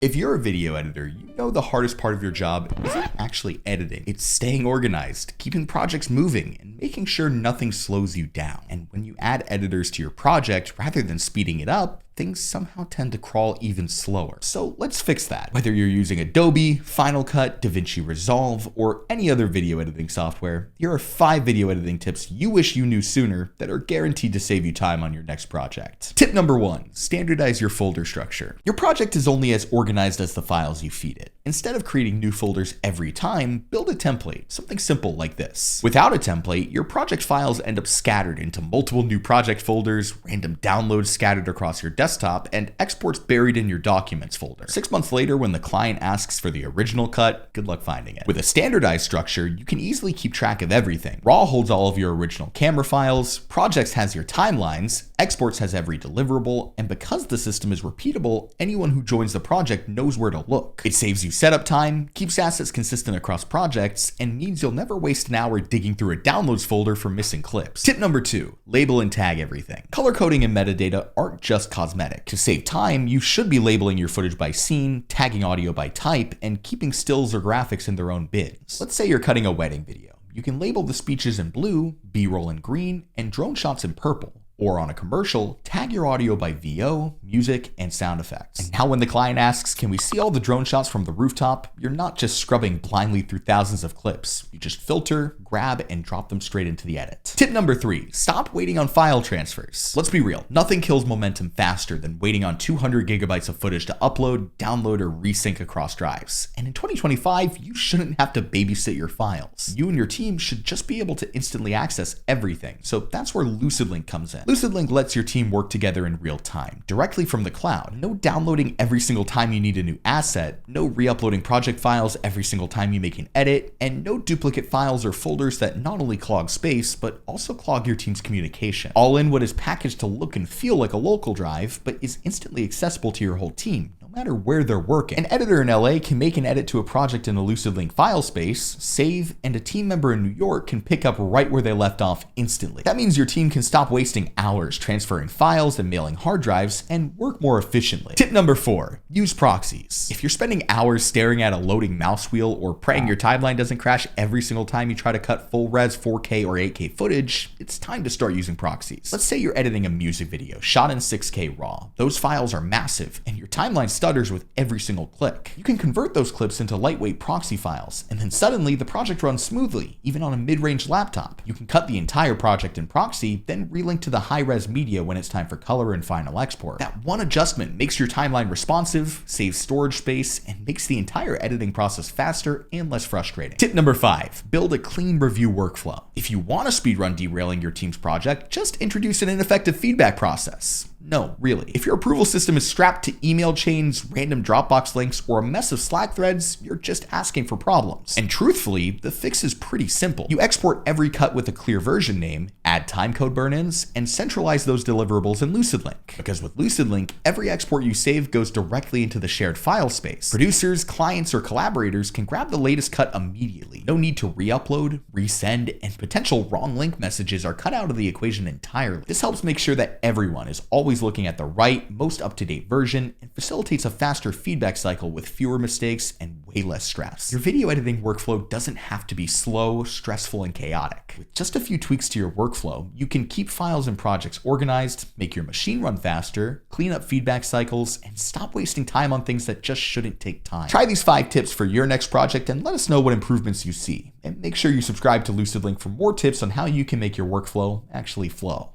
If you're a video editor, you know the hardest part of your job isn't actually editing. It's staying organized, keeping projects moving, and making sure nothing slows you down. And when you add editors to your project, rather than speeding it up, things somehow tend to crawl even slower. So let's fix that. Whether you're using Adobe, Final Cut, DaVinci Resolve, or any other video editing software, here are 5 video editing tips you wish you knew sooner that are guaranteed to save you time on your next project. Tip number 1, standardize your folder structure. Your project is only as organized as the files you feed it. Instead of creating new folders every time, build a template, something simple like this. Without a template, your project files end up scattered into multiple new project folders, random downloads scattered across your desktop, and exports buried in your documents folder. 6 months later, when the client asks for the original cut, good luck finding it. With a standardized structure, you can easily keep track of everything. Raw holds all of your original camera files, Projects has your timelines, Exports has every deliverable, and because the system is repeatable, anyone who joins the project knows where to look. It saves you setup time, keeps assets consistent across projects, and means you'll never waste an hour digging through a downloads folder for missing clips. Tip number 2, label and tag everything. Color coding and metadata aren't just cosmetic. To save time, you should be labeling your footage by scene, tagging audio by type, and keeping stills or graphics in their own bins. Let's say you're cutting a wedding video. You can label the speeches in blue, B-roll in green, and drone shots in purple. Or on a commercial, tag your audio by VO, music, and sound effects. And now when the client asks, can we see all the drone shots from the rooftop? You're not just scrubbing blindly through thousands of clips. You just filter, grab, and drop them straight into the edit. Tip number 3, stop waiting on file transfers. Let's be real, nothing kills momentum faster than waiting on 200 gigabytes of footage to upload, download, or resync across drives. And in 2025, you shouldn't have to babysit your files. You and your team should just be able to instantly access everything. So that's where LucidLink comes in. LucidLink lets your team work together in real time, directly from the cloud. No downloading every single time you need a new asset, no re-uploading project files every single time you make an edit, and no duplicate files or folders that not only clog space, but also clog your team's communication. All in what is packaged to look and feel like a local drive, but is instantly accessible to your whole team, no matter where they're working. An editor in LA can make an edit to a project in a LucidLink file space, save, and a team member in New York can pick up right where they left off instantly. That means your team can stop wasting hours transferring files and mailing hard drives and work more efficiently. Tip number 4, use proxies. If you're spending hours staring at a loading mouse wheel or praying your timeline doesn't crash every single time you try to cut full res 4K or 8K footage, it's time to start using proxies. Let's say you're editing a music video shot in 6K raw. Those files are massive and your timeline stutters with every single click. You can convert those clips into lightweight proxy files, and then suddenly the project runs smoothly, even on a mid-range laptop. You can cut the entire project in proxy, then relink to the high-res media when it's time for color and final export. That one adjustment makes your timeline responsive, saves storage space, and makes the entire editing process faster and less frustrating. Tip number 5, build a clean review workflow. If you want to speedrun derailing your team's project, just introduce an ineffective feedback process. No, really. If your approval system is strapped to email chains, random Dropbox links, or a mess of Slack threads, you're just asking for problems. And truthfully, the fix is pretty simple. You export every cut with a clear version name, add timecode burn-ins, and centralize those deliverables in LucidLink. Because with LucidLink, every export you save goes directly into the shared file space. Producers, clients, or collaborators can grab the latest cut immediately. No need to re-upload, resend, and potential wrong link messages are cut out of the equation entirely. This helps make sure that everyone is always looking at the right, most up-to-date version, and facilitates a faster feedback cycle with fewer mistakes and way less stress. Your video editing workflow doesn't have to be slow, stressful, and chaotic. With just a few tweaks to your workflow, you can keep files and projects organized, make your machine run faster, clean up feedback cycles, and stop wasting time on things that just shouldn't take time. Try these 5 tips for your next project and let us know what improvements you see. And make sure you subscribe to LucidLink for more tips on how you can make your workflow actually flow.